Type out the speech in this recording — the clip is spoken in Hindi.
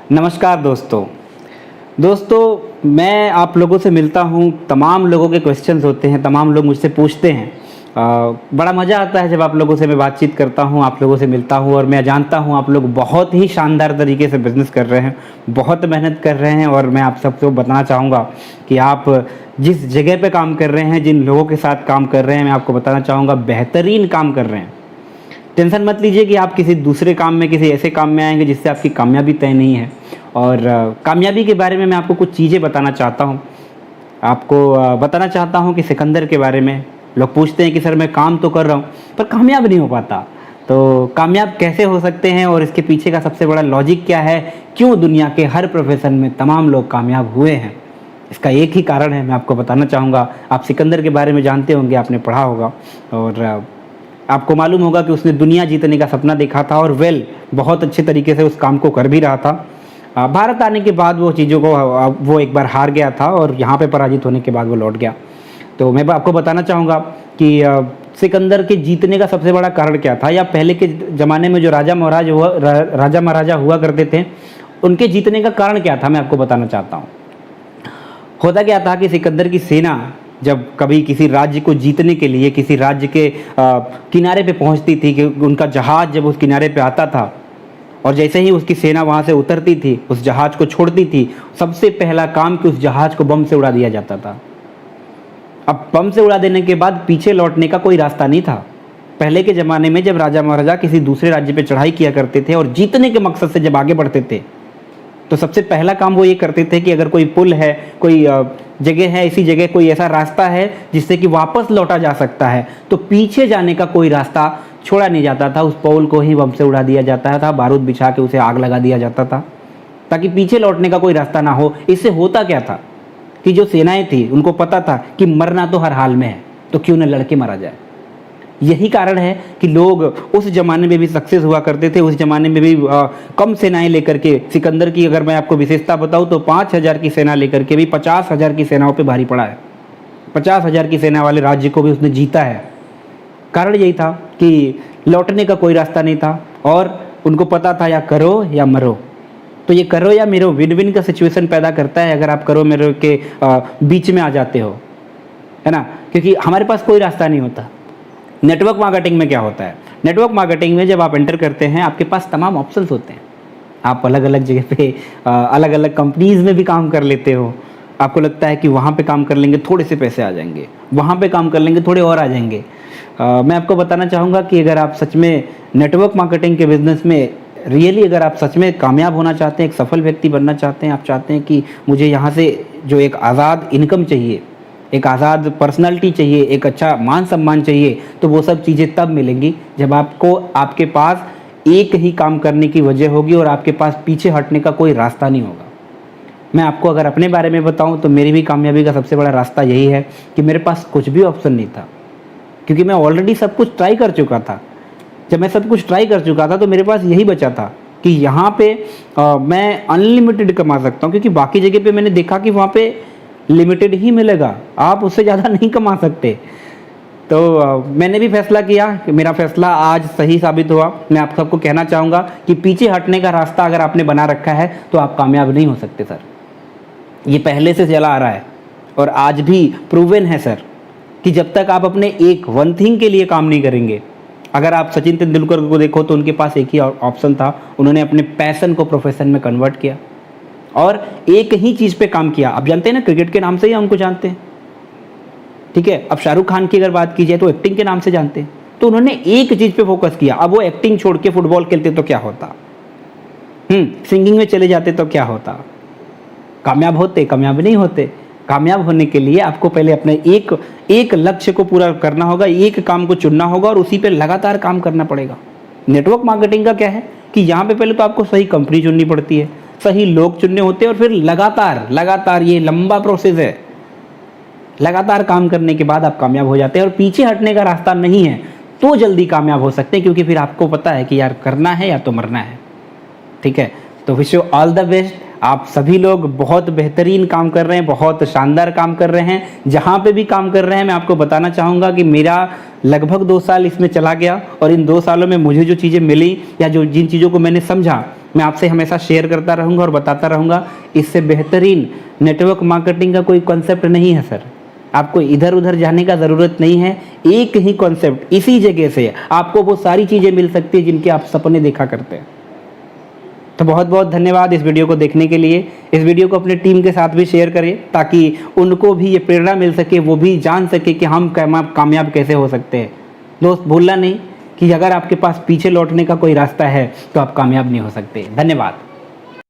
नमस्कार दोस्तों। मैं आप लोगों से मिलता हूँ, तमाम लोगों के क्वेश्चंस होते हैं, तमाम लोग मुझसे पूछते हैं। बड़ा मज़ा आता है जब आप लोगों से मैं बातचीत करता हूँ, आप लोगों से मिलता हूँ और मैं जानता हूँ आप लोग बहुत ही शानदार तरीके से बिज़नेस कर रहे हैं, बहुत मेहनत कर रहे हैं और मैं आप सबको बताना चाहूँगा कि आप जिस जगह पे काम कर रहे हैं, जिन लोगों के साथ काम कर रहे हैं, मैं आपको बताना चाहूँगा बेहतरीन काम कर रहे हैं। टेंशन मत लीजिए कि आप किसी दूसरे काम में, किसी ऐसे काम में आएँगे जिससे आपकी कामयाबी तय नहीं है। और कामयाबी के बारे में मैं आपको कुछ चीज़ें बताना चाहता हूँ। आपको बताना चाहता हूँ कि सिकंदर के बारे में। लोग पूछते हैं कि सर मैं काम तो कर रहा हूँ पर कामयाब नहीं हो पाता। तो कामयाब कैसे हो सकते हैं और इसके पीछे का सबसे बड़ा लॉजिक क्या है? क्यों दुनिया के हर प्रोफ़ेशन में तमाम लोग कामयाब हुए हैं? इसका एक ही कारण है, मैं आपको बताना चाहूँगा। आप सिकंदर के बारे में जानते होंगे, आपने पढ़ा होगा और आपको मालूम होगा कि उसने दुनिया जीतने का सपना देखा था और बहुत अच्छे तरीके से उस काम को कर भी रहा था। भारत आने के बाद वो चीज़ों को वो एक बार हार गया था और यहाँ पे पराजित होने के बाद वो लौट गया। तो मैं आपको बताना चाहूँगा कि सिकंदर के जीतने का सबसे बड़ा कारण क्या था, या पहले के ज़माने में जो राजा महाराजा हुआ करते थे, उनके जीतने का कारण क्या था, मैं आपको बताना चाहता हूँ। होता क्या था कि सिकंदर की सेना जब कभी किसी राज्य को जीतने के लिए किसी राज्य के किनारे पे पहुंचती थी, कि उनका जहाज़ जब उस किनारे पे आता था और जैसे ही उसकी सेना वहाँ से उतरती थी, उस जहाज़ को छोड़ती थी, सबसे पहला काम कि उस जहाज़ को बम से उड़ा दिया जाता था। अब बम से उड़ा देने के बाद पीछे लौटने का कोई रास्ता नहीं था। पहले के ज़माने में जब राजा महाराजा किसी दूसरे राज्य पे चढ़ाई किया करते थे और जीतने के मकसद से जब आगे बढ़ते थे, तो सबसे पहला काम वो ये करते थे कि अगर कोई पुल है, कोई जगह है, इसी जगह कोई ऐसा रास्ता है जिससे कि वापस लौटा जा सकता है, तो पीछे जाने का कोई रास्ता छोड़ा नहीं जाता था। उस पोल को ही बम से उड़ा दिया जाता था, बारूद बिछा के उसे आग लगा दिया जाता था ताकि पीछे लौटने का कोई रास्ता ना हो। इससे होता क्या था कि जो सेनाएं थी उनको पता था कि मरना तो हर हाल में है, तो क्यों न लड़के मारा जाए। यही कारण है कि लोग उस ज़माने में भी सक्सेस हुआ करते थे। उस ज़माने में भी कम सेनाएं लेकर के, सिकंदर की अगर मैं आपको विशेषता बताऊं तो 5,000 की सेना लेकर के भी 50,000 की सेनाओं पे भारी पड़ा है। 50,000 की सेना वाले राज्य को भी उसने जीता है। कारण यही था कि लौटने का कोई रास्ता नहीं था और उनको पता था या करो या मरो। तो ये करो या मरो विन विन का सिचुएशन पैदा करता है अगर आप करो मरो के बीच में आ जाते हो, है ना। क्योंकि हमारे पास कोई रास्ता नहीं होता। नेटवर्क मार्केटिंग में क्या होता है? नेटवर्क मार्केटिंग में जब आप एंटर करते हैं, आपके पास तमाम ऑप्शंस होते हैं। आप अलग अलग जगह पे अलग अलग कंपनीज़ में भी काम कर लेते हो। आपको लगता है कि वहाँ पे काम कर लेंगे थोड़े से पैसे आ जाएंगे, वहाँ पे काम कर लेंगे थोड़े और आ जाएंगे। मैं आपको बताना चाहूँगा कि अगर आप सच में नेटवर्क मार्केटिंग के बिज़नेस में रियली अगर आप सच में कामयाब होना चाहते हैं, एक सफल व्यक्ति बनना चाहते हैं, आप चाहते हैं कि मुझे यहाँ से जो एक आज़ाद इनकम चाहिए, एक आज़ाद पर्सनालिटी चाहिए, एक अच्छा मान सम्मान चाहिए, तो वो सब चीज़ें तब मिलेंगी जब आपके पास एक ही काम करने की वजह होगी और आपके पास पीछे हटने का कोई रास्ता नहीं होगा। मैं आपको अगर अपने बारे में बताऊं तो मेरी भी कामयाबी का सबसे बड़ा रास्ता यही है कि मेरे पास कुछ भी ऑप्शन नहीं था, क्योंकि मैं ऑलरेडी सब कुछ ट्राई कर चुका था। जब मैं सब कुछ ट्राई कर चुका था तो मेरे पास यही बचा था कि यहाँ पे मैं अनलिमिटेड कमा सकता हूँ, क्योंकि बाकी जगह पे मैंने देखा कि वहाँ पे लिमिटेड ही मिलेगा, आप उससे ज़्यादा नहीं कमा सकते। तो मैंने भी फैसला किया कि मेरा फैसला आज सही साबित हुआ। मैं आप सबको कहना चाहूँगा कि पीछे हटने का रास्ता अगर आपने बना रखा है तो आप कामयाब नहीं हो सकते सर। ये पहले से चला आ रहा है और आज भी प्रूवन है सर कि जब तक आप अपने एक वन थिंग के लिए काम नहीं करेंगे। अगर आप सचिन तेंदुलकर को देखो तो उनके पास एक ही ऑप्शन था, उन्होंने अपने पैशन को प्रोफेशन में कन्वर्ट किया और एक ही चीज़ पे काम किया। आप जानते हैं ना, क्रिकेट के नाम से ही उनको जानते हैं, ठीक है। अब शाहरुख खान की अगर बात की जाए तो एक्टिंग के नाम से जानते हैं। तो उन्होंने एक चीज़ पे फोकस किया। अब वो एक्टिंग छोड़ के फुटबॉल खेलते तो क्या होता, सिंगिंग में चले जाते तो क्या होता, कामयाब होते? कामयाब नहीं होते। कामयाब होने के लिए आपको पहले अपने एक लक्ष्य को पूरा करना होगा, एक काम को चुनना होगा और उसी पे लगातार काम करना पड़ेगा। नेटवर्क मार्केटिंग का क्या है कि यहाँ पे पहले तो आपको सही कंपनी चुननी पड़ती है, सही लोग चुनने होते हैं और फिर लगातार ये लंबा प्रोसेस है। लगातार काम करने के बाद आप कामयाब हो जाते हैं और पीछे हटने का रास्ता नहीं है तो जल्दी कामयाब हो सकते हैं, क्योंकि फिर आपको पता है कि यार करना है या तो मरना है, ठीक है। तो wish you all the best. आप सभी लोग बहुत बेहतरीन काम कर रहे हैं, बहुत शानदार काम कर रहे हैं। जहाँ पे भी काम कर रहे हैं मैं आपको बताना चाहूँगा कि मेरा लगभग 2 साल इसमें चला गया और इन 2 सालों में मुझे जो चीज़ें मिली या जो जिन चीज़ों को मैंने समझा मैं आपसे हमेशा शेयर करता रहूँगा और बताता रहूँगा। इससे बेहतरीन नेटवर्क मार्केटिंग का कोई कॉन्सेप्ट नहीं है सर। आपको इधर उधर जाने का ज़रूरत नहीं है। एक ही कॉन्सेप्ट, इसी जगह से आपको वो सारी चीज़ें मिल सकती है जिनके आप सपने देखा करते हैं। तो बहुत बहुत धन्यवाद इस वीडियो को देखने के लिए। इस वीडियो को अपने टीम के साथ भी शेयर करें ताकि उनको भी ये प्रेरणा मिल सके, वो भी जान सके कि हम कामयाब कैसे हो सकते हैं। दोस्त, भूलना नहीं कि अगर आपके पास पीछे लौटने का कोई रास्ता है तो आप कामयाब नहीं हो सकते। धन्यवाद।